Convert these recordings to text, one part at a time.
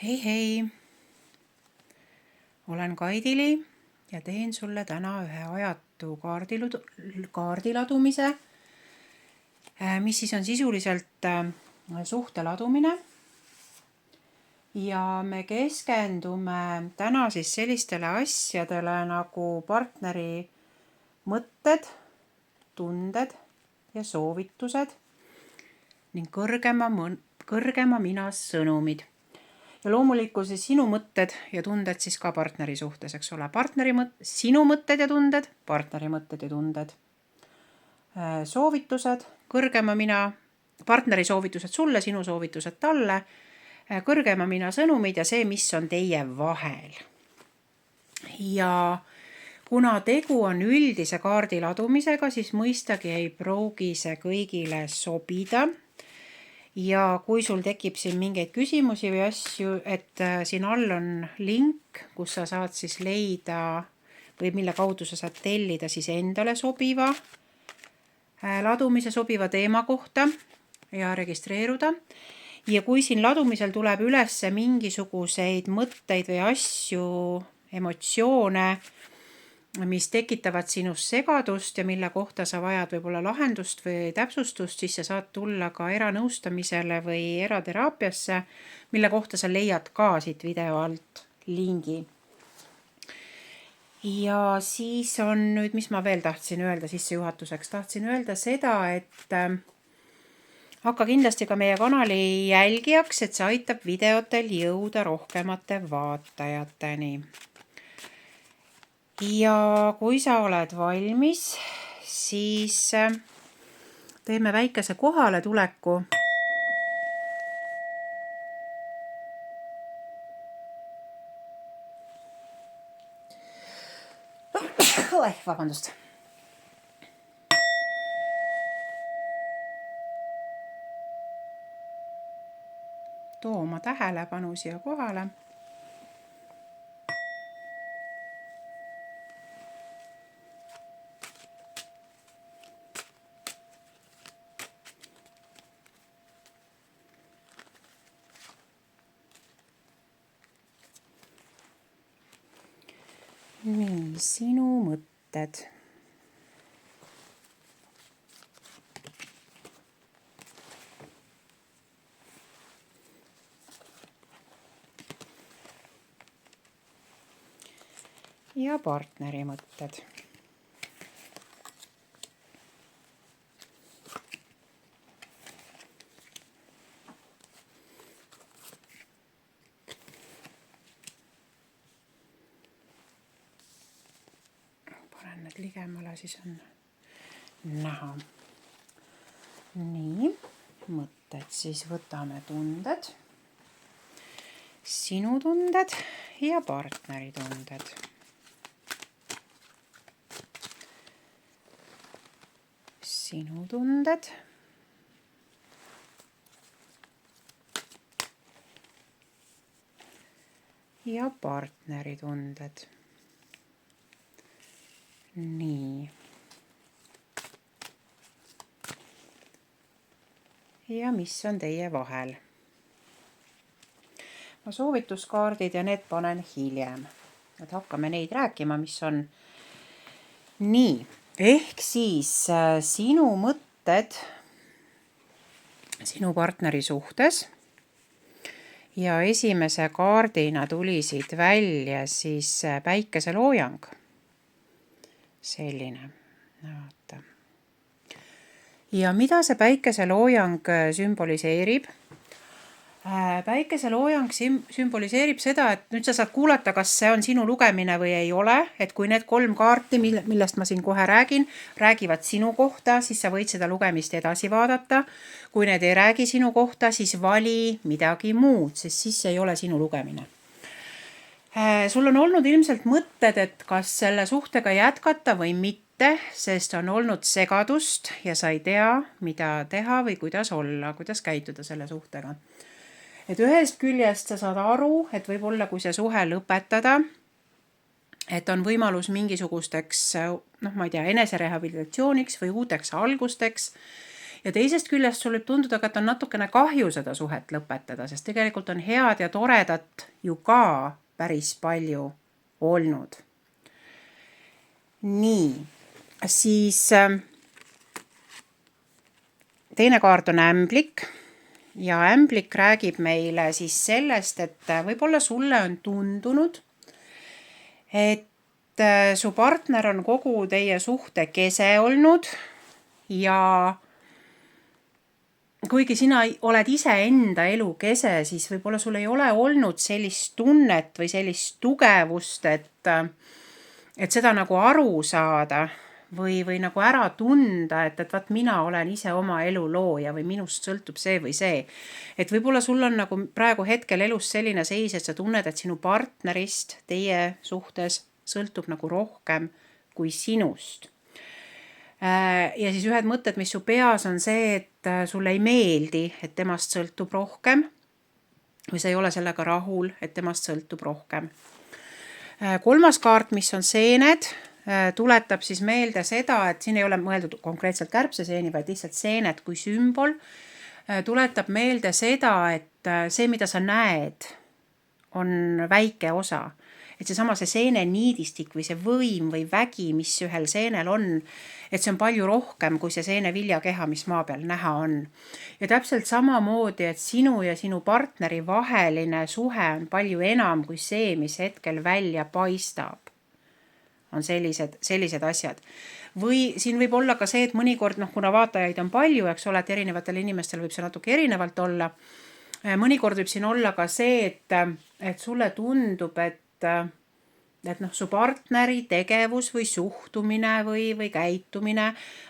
Hei hei, olen Kaidili ja teen sulle täna ühe ajatu kaardiladumise, mis siis on sisuliselt suhte ladumine. Ja me keskendume täna siis sellistele asjadele nagu partneri mõtted, tunded ja soovitused ning kõrgema mina sõnumid. Ja loomulikult siis sinu mõtted ja tunded siis ka partneri suhtes, eks ole. Sinu mõtted ja tunded, partneri mõtted ja tunded. Soovitused, kõrgema mina, partneri soovitused sulle, sinu soovitused talle, kõrgema mina sõnumid ja see, mis on teie vahel. Ja kuna tegu on üldise kaardi ladumisega, siis mõistagi ei pruugi see kõigile sobida. Ja kui sul tekib siin mingeid küsimusi või asju, et siin all on link, kus sa saad siis leida või mille kaudu sa saad tellida siis endale sobiva ladumise sobiva teema kohta ja registreeruda. Ja kui siin ladumisel tuleb üles mingisuguseid mõtteid või asju, emotsioone, mis tekitavad sinust segadust ja mille kohta sa vajad võib-olla lahendust või täpsustust, siis sa saad tulla ka eranõustamisele või erateraapiasse, mille kohta sa leiad ka siit video alt lingi. Ja siis on nüüd, mis ma veel tahtsin öelda sissejuhatuseks, tahtsin öelda seda, et hakka kindlasti ka meie kanali jälgijaks, et see aitab videotel jõuda rohkemate vaatajateni. Ja kui sa oled valmis, siis teeme väikese kohale tuleku. Vabandust. Too oma tähelepanu siia kohale. Nii, sinu mõtted. Ja partneri mõtted. Panen need ligemale, siis on näha. Nii, mõtted, siis võtame tunded, sinu tunded ja partneri tunded. Sinu tunded ja partneri tunded. Nii. Ja mis on teie vahel? Ma soovituskaardid ja need panen hiljem. Et hakkame neid rääkima, mis on nii. Ehk siis sinu mõtted sinu partneri suhtes ja esimese kaardina tulisid välja siis päikeseloojang. Selline. Vaata. Ja mida see päikeseloojang sümboliseerib? Päikeseloojang sümboliseerib seda, et nüüd sa saad kuulata, kas see on sinu lugemine või ei ole, et kui need 3 kaarti, millest ma siin kohe räägin, räägivad sinu kohta, siis sa võid seda lugemist edasi vaadata. Kui need ei räägi sinu kohta, siis vali midagi muud, sest siis ei ole sinu lugemine. Sul on olnud ilmselt mõtted, et kas selle suhtega jätkata või mitte, sest on olnud segadust ja sa ei tea, mida teha või kuidas olla, kuidas käituda selle suhtega. Et ühest küljest sa saad aru, et võib-olla kui see suhe lõpetada, et on võimalus mingisugusteks, eneserehabilitatsiooniks või uuteks algusteks Ja teisest küljest sul võib tunduda, et on natukene kahju seda suhet lõpetada, sest tegelikult on head ja toredat ju ka päris palju olnud. Nii, siis teine kaart on ämblik ja ämblik räägib meile siis sellest, et võib-olla sulle on tundunud, et su partner on kogu teie suhte kese olnud ja kuigi sina oled ise enda elu kese, siis võib-olla sul ei ole olnud sellist tunnet või sellist tugevust, et seda nagu aru saada või nagu ära tunda, et vaat mina olen ise oma elu looja või minust sõltub see või see. Et võib-olla sul on nagu praegu hetkel elus selline seis, et sa tunned, et sinu partnerist teie suhtes sõltub nagu rohkem kui sinust. Ja siis ühed mõtted, mis su peas on see, et sulle ei meeldi, et temast sõltub rohkem või sa ei ole sellega rahul, et temast sõltub rohkem. Kolmas kaart, mis on seened, tuletab siis meelde seda, et siin ei ole mõeldud konkreetselt kärbseseeni, vaid lihtsalt seened kui sümbol. Tuletab meelde seda, et see, mida sa näed, on väike osa. Et see seene niidistik või see võim või vägi, mis ühel seenel on, et see on palju rohkem kui see seene viljakeha, mis maa peal näha on. Ja täpselt samamoodi, et sinu ja sinu partneri vaheline suhe on palju enam kui see, mis hetkel välja paistab. On sellised asjad. Või siin võib olla ka see, et mõnikord, kuna vaatajaid on palju, eks ole, et erinevatel inimestel võib see natuke erinevalt olla. Mõnikord võib siin olla ka see, et sulle tundub, et su partneri tegevus või suhtumine või käitumine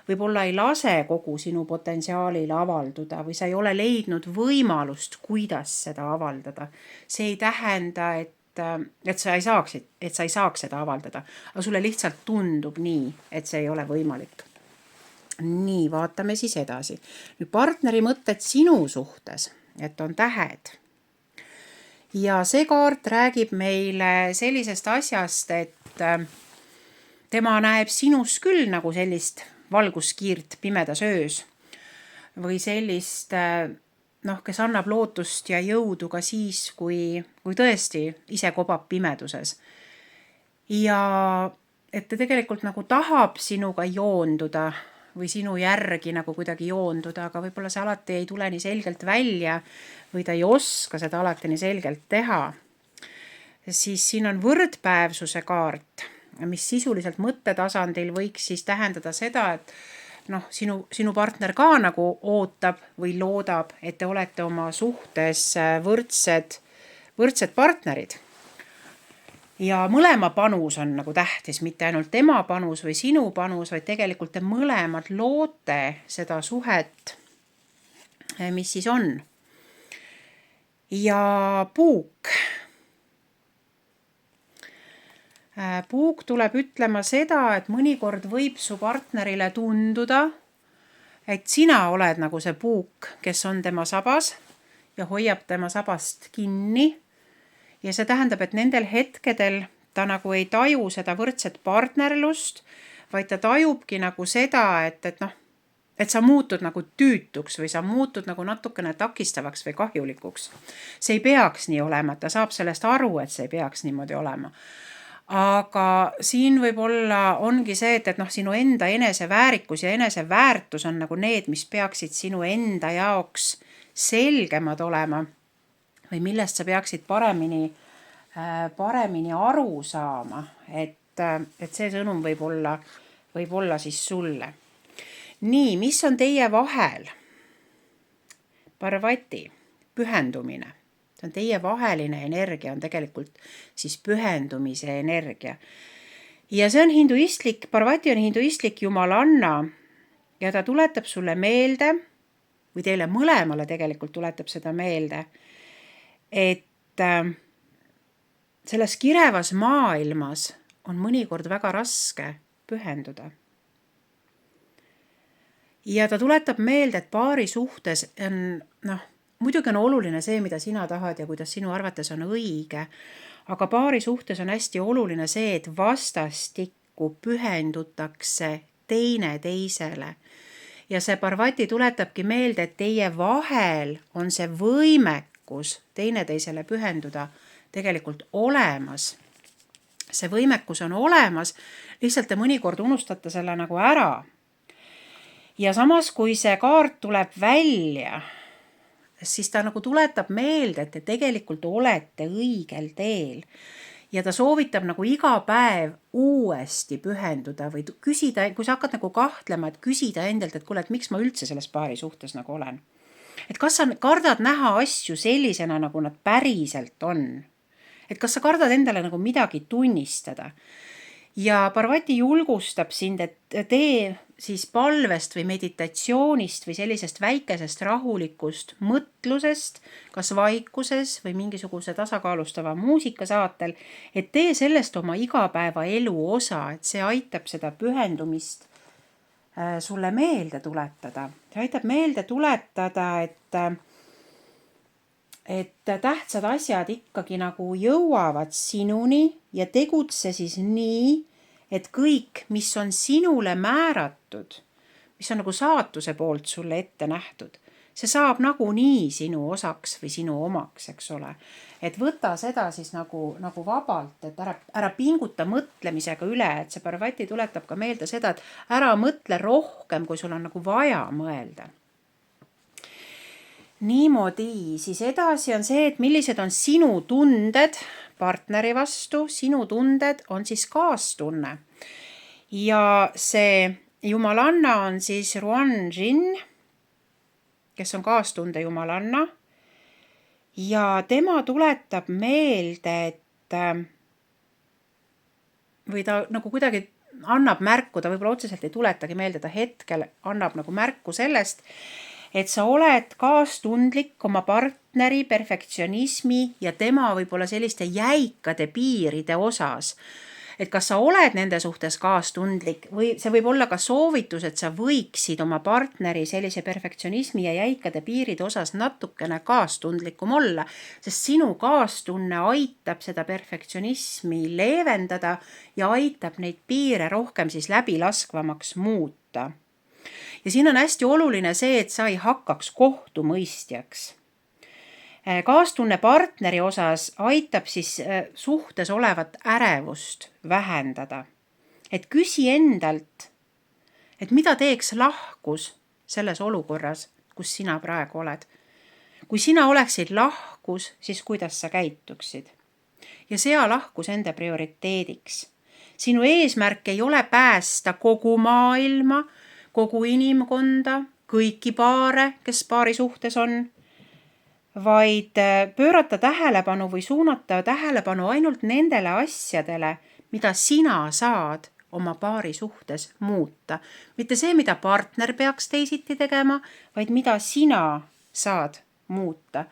võib-olla ei lase kogu sinu potentsiaalile avalduda või sa ei ole leidnud võimalust, kuidas seda avaldada. See ei tähenda, et sa ei saaks seda avaldada, aga sulle lihtsalt tundub nii, et see ei ole võimalik. Nii, vaatame siis edasi. Nüüd partneri mõtted sinu suhtes, et on tähed. Ja see kaart räägib meile sellisest asjast, et tema näeb sinus küll nagu sellist valguskiirt pimedas öös või sellist, kes annab lootust ja jõudu ka siis, kui tõesti ise kobab pimeduses. Ja et ta tegelikult nagu tahab sinuga joonduda või sinu järgi nagu kuidagi joonduda, aga võib-olla see alati ei tule nii selgelt välja või ta ei oska seda alati nii selgelt teha. Siis siin on võrdpäevsuse kaart, mis sisuliselt mõttetasandil võiks siis tähendada seda, et sinu partner ka nagu ootab või loodab, et te olete oma suhtes võrdsed partnerid. Ja mõlema panus on nagu tähtis, mitte ainult tema panus või sinu panus, vaid tegelikult te mõlemad loote seda suhet, mis siis on. Ja puuk. Puuk tuleb ütlema seda, et mõnikord võib su partnerile tunduda, et sina oled nagu see puuk, kes on tema sabas ja hoiab tema sabast kinni. Ja see tähendab, et nendel hetkedel ta nagu ei taju seda võrdset partnerlust, vaid ta tajubki nagu seda, et sa muutud nagu tüütuks või sa muutud nagu natukene takistavaks või kahjulikuks. See ei peaks nii olema, ta saab sellest aru, et see ei peaks niimoodi olema. Aga siin võib-olla ongi see, et sinu enda eneseväärikus ja eneseväärtus on nagu need, mis peaksid sinu enda jaoks selgemad olema või millest sa peaksid paremini aru saama, et see sõnum võib olla siis sulle. Nii, mis on teie vahel? Parvati, pühendumine. See on teie vaheline energia, on tegelikult siis pühendumise energia. Ja see on Parvati on hinduistlik jumalanna ja ta tuletab sulle meelde, või teile mõlemale tegelikult tuletab seda meelde, et selles kirevas maailmas on mõnikord väga raske pühenduda. Ja ta tuletab meelde, et paari suhtes on, muidugi on oluline see, mida sina tahad ja kuidas sinu arvates on õige, aga paari suhtes on hästi oluline see, et vastastikku pühendutakse teine teisele. ja see Parvati tuletabki meelde, et teie vahel on see võimekus teineteisele pühenduda tegelikult olemas. See võimekus on olemas, lihtsalt te mõnikord unustate selle nagu ära. Ja samas, kui see kaart tuleb välja, siis ta nagu tuletab meelde, et te tegelikult olete õigel teel. Ja ta soovitab nagu iga päev uuesti pühenduda või küsida, kui sa hakkad nagu kahtlema, et küsida endalt, et kuule, et miks ma üldse selles paari suhtes nagu olen. Et kas sa kardad näha asju sellisena, nagu nad päriselt on? Et kas sa kardad endale nagu midagi tunnistada? Ja Parvati julgustab sind, et tee siis palvest või meditatsioonist või sellisest väikesest rahulikust mõtlusest, kas vaikuses või mingisuguse tasakaalustava muusika saatel, et tee sellest oma igapäeva elu osa, et see aitab seda pühendumist sulle meelde tuletada. See aitab meelde tuletada, et tähtsad asjad ikkagi nagu jõuavad sinuni ja tegutse siis nii, et kõik, mis on sinule määratud, mis on nagu saatuse poolt sulle ette nähtud, see saab nagunii sinu osaks või sinu omaks, eks ole. Et võta seda siis nagu vabalt, et ära pinguta mõtlemisega üle, et see Parvati tuletab ka meelde seda, et ära mõtle rohkem, kui sul on nagu vaja mõelda. Niimoodi, siis edasi on see, et millised on sinu tunded partneri vastu, sinu tunded on siis kaastunne. Ja see jumalanna on siis Ruan Jin, kes on kaastunde jumalanna. Ja tema tuletab meelde, et või ta nagu kuidagi annab märku, ta võib-olla otseselt ei tuletagi meelde, ta hetkel annab nagu märku sellest, et sa oled kaastundlik oma partneri perfektsionismi ja tema võib-olla selliste jäikade piiride osas. Et kas sa oled nende suhtes kaastundlik või see võib olla ka soovitus, et sa võiksid oma partneri sellise perfektsionismi ja jäikade piiride osas natukene kaastundlikum olla, sest sinu kaastunne aitab seda perfektsionismi leevendada ja aitab neid piire rohkem siis läbilaskvamaks muuta. Ja siin on hästi oluline see, et sa ei hakkaks kohtumõistjaks. Kaastunne partneri osas aitab siis suhtes olevat ärevust vähendada. Et küsi endalt, et mida teeks lahkus selles olukorras, kus sina praegu oled. Kui sina oleksid lahkus, siis kuidas sa käituksid? Ja sea lahkus enda prioriteediks. Sinu eesmärk ei ole päästa kogu maailma, kogu inimkonda, kõiki paare, kes paari suhtes on, vaid pöörata tähelepanu või suunata tähelepanu ainult nendele asjadele, mida sina saad oma paari suhtes muuta. Mitte see, mida partner peaks teisiti tegema, vaid mida sina saad muuta.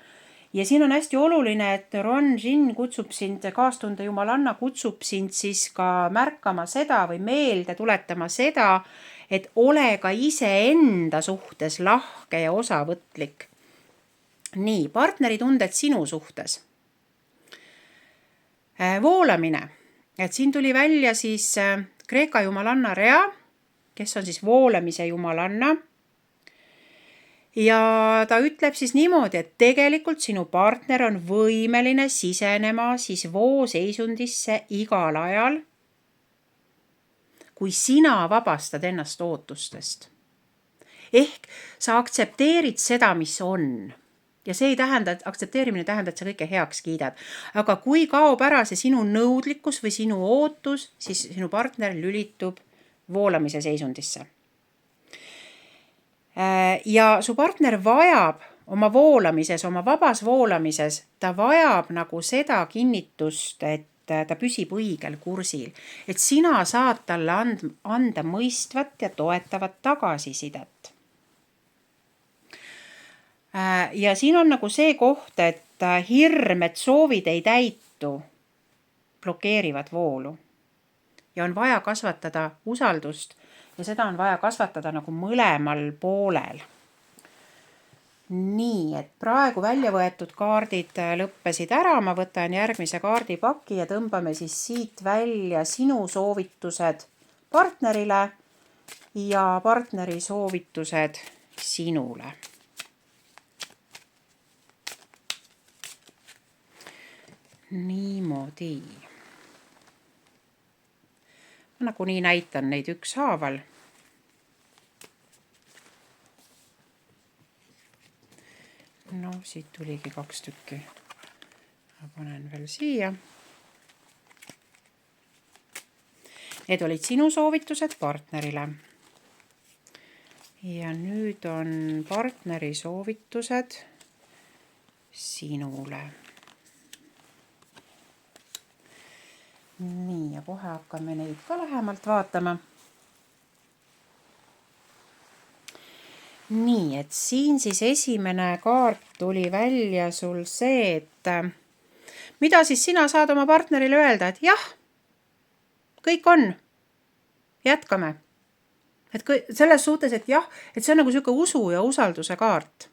Ja siin on hästi oluline, et Ruan Jin kutsub sind, kaastunde jumalanna kutsub sind siis ka märkama seda või meelde tuletama seda, et ole ka ise enda suhtes lahke ja osavõtlik. Nii, partneri tunded sinu suhtes. Voolamine. Et siin tuli välja siis Kreeka jumalanna Rea, kes on siis voolamise jumalanna. Ja ta ütleb siis niimoodi, et tegelikult sinu partner on võimeline sisenema siis vooseisundisse igal ajal, kui sina vabastad ennast ootustest. Ehk sa aktsepteerid seda, mis on. Ja see ei tähenda, et aktsepteerimine tähendab, et sa kõike heaks kiidad. Aga kui kaob ära see sinu nõudlikkus või sinu ootus, siis sinu partner lülitub voolamise seisundisse. Ja su partner vajab oma voolamises, oma vabas voolamises, ta vajab nagu seda kinnitust, et ta püsib õigel kursil. Et sina saad talle anda mõistvat ja toetavat tagasisidet. Ja siin on nagu see koht, et hirm, et soovid ei täitu, blokeerivad voolu. Ja on vaja kasvatada usaldust ja seda on vaja kasvatada nagu mõlemal poolel. Nii, et praegu välja võetud kaardid lõppesid ära, ma võtan järgmise kaardipaki ja tõmbame siis siit välja sinu soovitused partnerile ja partneri soovitused sinule. Niimoodi. Ma nagunii näitan neid ükshaaval. No siit tuligi 2 tükki. Ma panen veel siia. Need olid sinu soovitused partnerile. Ja nüüd on partneri soovitused sinule. Nii, ja kohe hakkame neid ka lähemalt vaatama. Nii, et siin siis esimene kaart tuli välja sul see, et mida siis sina saad oma partnerile öelda, et jah, kõik on, jätkame. Et selles suhtes, et jah, et see on nagu selline usu ja usalduse kaart.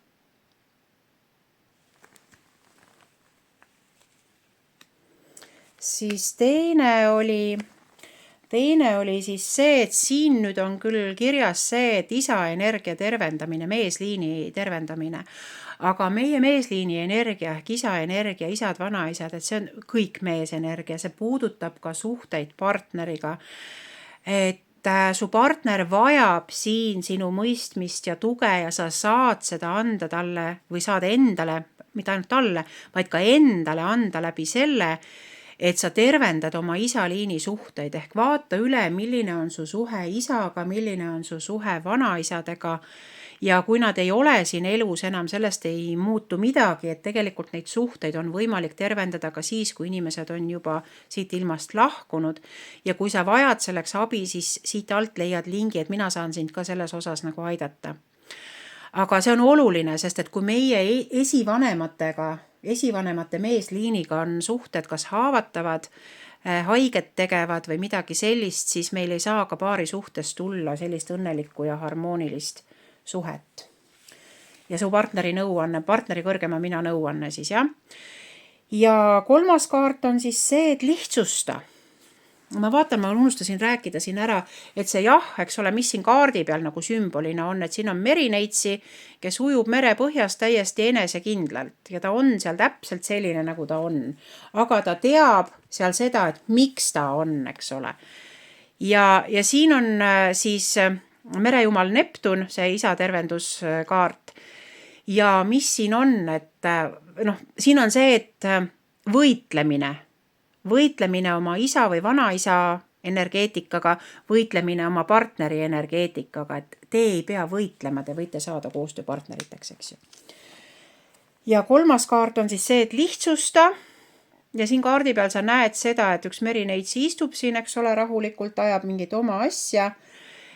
Siis teine oli siis see, et siin nüüd on küll kirjas see, et isa energia tervendamine, meesliini tervendamine. Aga meie meesliini energia ehk isa energia, isad, vanaisad, et see on kõik meesenergia, see puudutab ka suhteid partneriga. Et su partner vajab siin sinu mõistmist ja tuge ja sa saad seda anda talle või saad endale, mitte ainult talle, vaid ka endale anda läbi selle, et sa tervendad oma isaliini suhteid ehk vaata üle, milline on su suhe isaga, milline on su suhe vanaisadega ja kui nad ei ole siin elus enam, sellest ei muutu midagi, et tegelikult neid suhteid on võimalik tervendada ka siis, kui inimesed on juba siit ilmast lahkunud ja kui sa vajad selleks abi, siis siit alt leiad lingi, et mina saan sind ka selles osas nagu aidata. Aga see on oluline, sest et kui meie esivanemate meesliiniga on suhted kas haavatavad, haiget tegevad või midagi sellist, siis meil ei saa ka paari suhtes tulla sellist õnnelikku ja harmoonilist suhet. Ja su partneri kõrgema mina nõuanne siis, jah. Ja 3. kaart on siis see, et lihtsusta. Ma vaatan, ma unustasin rääkida siin ära, et see jah, eks ole, mis siin kaardi peal nagu sümbolina on, et siin on merineitsi, kes ujub mere põhjas täiesti enesekindlalt ja ta on seal täpselt selline, nagu ta on. Aga ta teab seal seda, et miks ta on, eks ole. Ja siin on siis merejumal Neptun, see isa tervenduskaart. Ja mis siin on, et siin on see, et võitlemine oma isa või vanaisa energeetikaga, võitlemine oma partneri energeetikaga, et te ei pea võitlema, te võite saada koostööpartneriteks, eks ju. Ja 3. kaart on siis see, et lihtsusta ja siin kaardi peal sa näed seda, et üks merineitsi istub siin, eks ole, rahulikult ajab mingit oma asja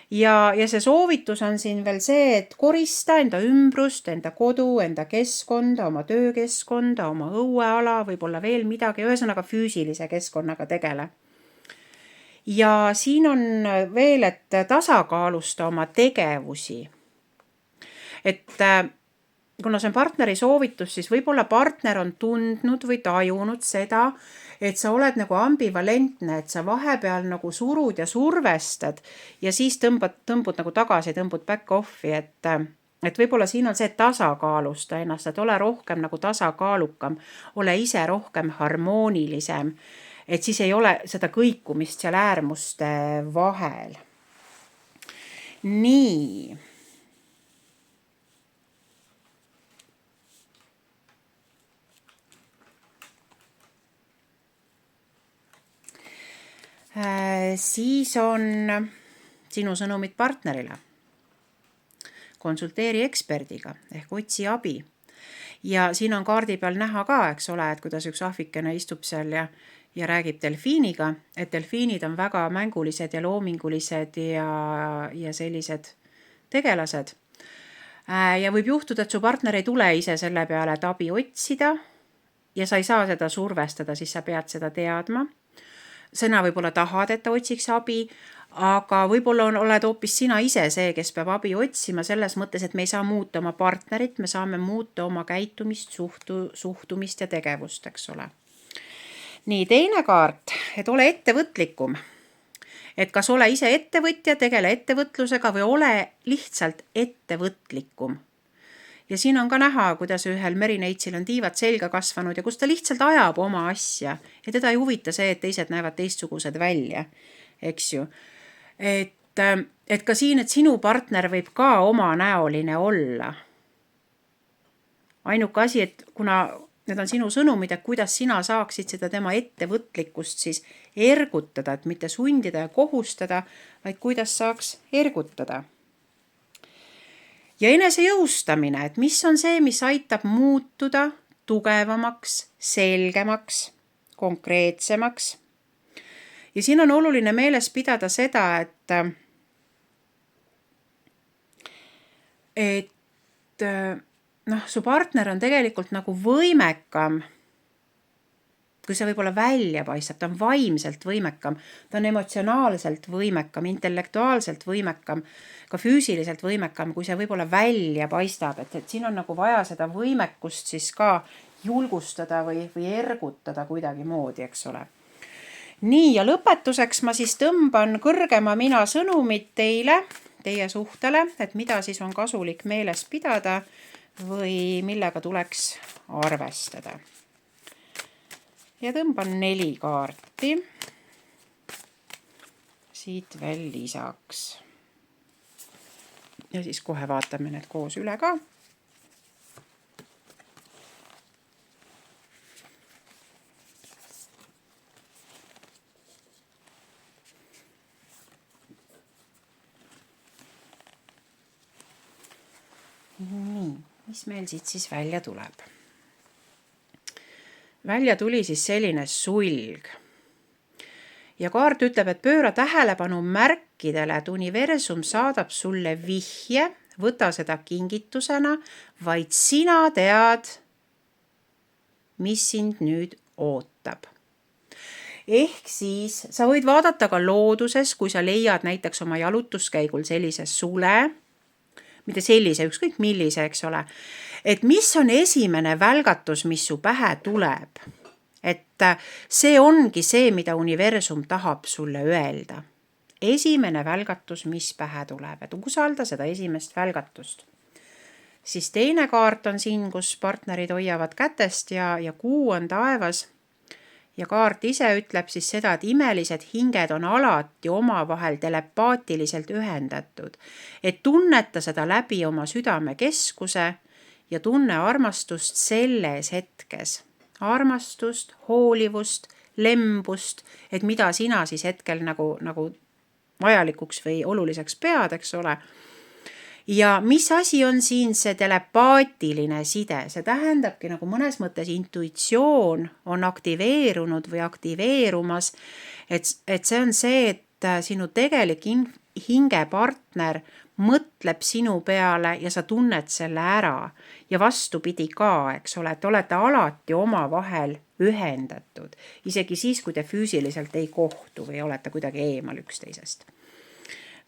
ja see soovitus on siin veel see, et korista enda ümbrust, enda kodu, enda keskkonda, oma töökeskkonda, oma õueala, võib-olla veel midagi, ühesõnaga füüsilise keskkonnaga tegele. Ja siin on veel, et tasakaalusta oma tegevusi. Et kuna see on partneri soovitus, siis võib-olla partner on tundnud või tajunud seda, et sa oled nagu ambivalentne, et sa vahepeal nagu surud ja survestad ja siis tõmbud nagu tagasi, tõmbud back off'i, et võib-olla siin on see tasakaalusta ennast, et ole rohkem nagu tasakaalukam, ole ise rohkem harmoonilisem, et siis ei ole seda kõikumist seal äärmuste vahel. Nii. Siis on sinu sõnumid partnerile. Konsulteeri eksperdiga ehk otsi abi. Ja siin on kaardi peal näha ka, eks ole, et kuidas üks ahvikene istub seal ja räägib delfiiniga, et delfiinid on väga mängulised ja loomingulised ja sellised tegelased. Ja võib juhtuda, et su partner ei tule ise selle peale, et abi otsida ja sa ei saa seda survestada, siis sa pead seda teadma. Sina võib-olla tahad, et ta otsiks abi, aga võib-olla oled hoopis sina ise see, kes peab abi otsima selles mõttes, et me ei saa muuta oma partnerit, me saame muuta oma käitumist, suhtumist ja tegevust, eks ole. Nii, teine kaart, et ole ettevõtlikum. Et kas ole ise ettevõtja, tegele ettevõtlusega või ole lihtsalt ettevõtlikum. Ja siin on ka näha, kuidas ühel merineitsil on tiivad selga kasvanud ja kus ta lihtsalt ajab oma asja. Ja teda ei huvita see, et teised näevad teistsugused välja, eks ju. Et ka siin, et sinu partner võib ka oma näoline olla. Ainuke asi, et kuna need on sinu sõnumid, et kuidas sina saaksid seda tema ettevõtlikkust siis ergutada, et mitte sundida ja kohustada, vaid kuidas saaks ergutada. Ja enese jõustamine, et mis on see, mis aitab muutuda tugevamaks, selgemaks, konkreetsemaks. Ja siin on oluline meeles pidada seda, et su partner on tegelikult nagu võimekam, kui see võib-olla välja paistab, ta on vaimselt võimekam, ta on emotsionaalselt võimekam, intellektuaalselt võimekam, ka füüsiliselt võimekam, kui see võib-olla välja paistab, et siin on nagu vaja seda võimekust siis ka julgustada või ergutada kuidagi moodi, eks ole. Nii, ja lõpetuseks ma siis tõmban kõrgema mina sõnumid teie suhtele, et mida siis on kasulik meeles pidada või millega tuleks arvestada. Ja tõmban 4 kaarti siit veel lisaks. Ja siis kohe vaatame need koos üle ka. Nii, mis meil siit siis välja tuleb? Välja tuli siis selline sulg. Ja kaart ütleb, et pööra tähelepanu märkidele, et universum saadab sulle vihje, võta seda kingitusena, vaid sina tead, mis sind nüüd ootab. Ehk siis sa võid vaadata ka looduses, kui sa leiad näiteks oma jalutuskäigul sellise sule, mitte sellise, ükskõik millise, eks ole, et mis on esimene välgatus, mis su pähe tuleb. Et see ongi see, mida universum tahab sulle öelda. Esimene välgatus, mis pähe tuleb, et usalda seda esimest välgatust. Siis teine kaart on siin, kus partnerid hoiavad kätest ja kuu on taevas. Ja kaart ise ütleb siis seda, et imelised hinged on alati omavahel telepaatiliselt ühendatud. Et tunneta seda läbi oma südame keskuse ja tunne armastust selles hetkes. Armastust, hoolivust, lembust, et mida sina siis hetkel nagu vajalikuks või oluliseks pead, eks ole. Ja mis asi on siin see telepaatiline side? See tähendabki nagu mõnes mõttes intuitsioon on aktiveerunud või aktiveerumas, et see on see, et sinu tegelik hingepartner mõtleb sinu peale ja sa tunned selle ära ja vastupidi ka, eks ole, et olete alati omavahel ühendatud, isegi siis, kui te füüsiliselt ei kohtu või olete kuidagi eemal üksteisest.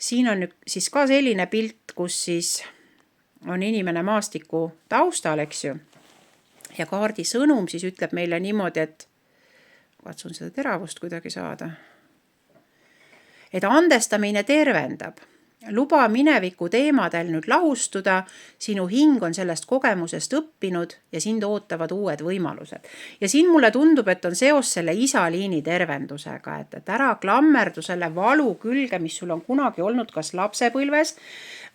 Siin on siis ka selline pilt, kus siis on inimene maastiku taustal, eks ju, ja kaardi sõnum siis ütleb meile niimoodi, et katsun seda teravust kuidagi saada, et andestamine tervendab. Luba mineviku teemadel nüüd lahustuda, sinu hing on sellest kogemusest õppinud ja sind ootavad uued võimalused. Ja siin mulle tundub, et on seos selle isaliini tervendusega, et ära klammerdu selle valu külge, mis sul on kunagi olnud kas lapsepõlves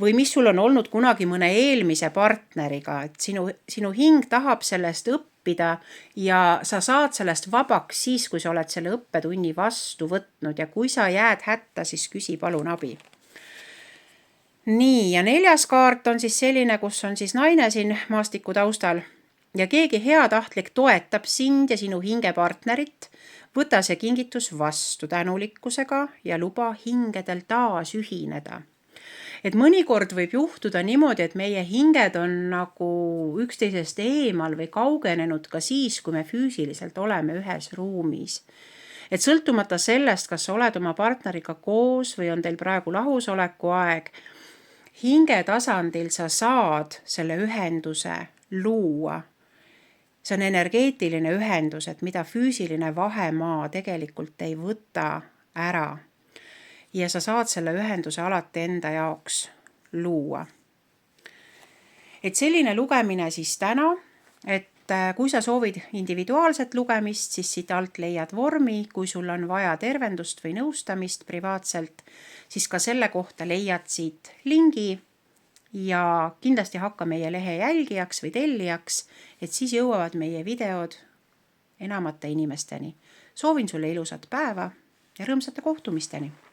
või mis sul on olnud kunagi mõne eelmise partneriga, et sinu hing tahab sellest õppida ja sa saad sellest vabaks siis, kui sa oled selle õppetunni vastu võtnud ja kui sa jääd hätta, siis küsi palun abi. Nii, ja 4. kaart on siis selline, kus on siis naine siin maastiku taustal ja keegi heatahtlik toetab sind ja sinu hingepartnerit, võta see kingitus vastu tänulikkusega ja luba hingedel taas ühineda. Et mõnikord võib juhtuda niimoodi, et meie hinged on nagu üksteisest eemal või kaugenenud ka siis, kui me füüsiliselt oleme ühes ruumis. Et sõltumata sellest, kas sa oled oma partneriga koos või on teil praegu lahusoleku aeg, hinge tasandil sa saad selle ühenduse luua. See on energeetiline ühendus, et mida füüsiline vahemaa tegelikult ei võta ära. ja sa saad selle ühenduse alati enda jaoks luua. Et selline lugemine siis täna, et kui sa soovid individuaalset lugemist, siis siit alt leiad vormi, kui sul on vaja tervendust või nõustamist privaatselt, siis ka selle kohta leiad siit lingi ja kindlasti hakka meie lehe jälgijaks või tellijaks, et siis jõuavad meie videod enamate inimesteni. Soovin sulle ilusat päeva ja rõõmsate kohtumisteni!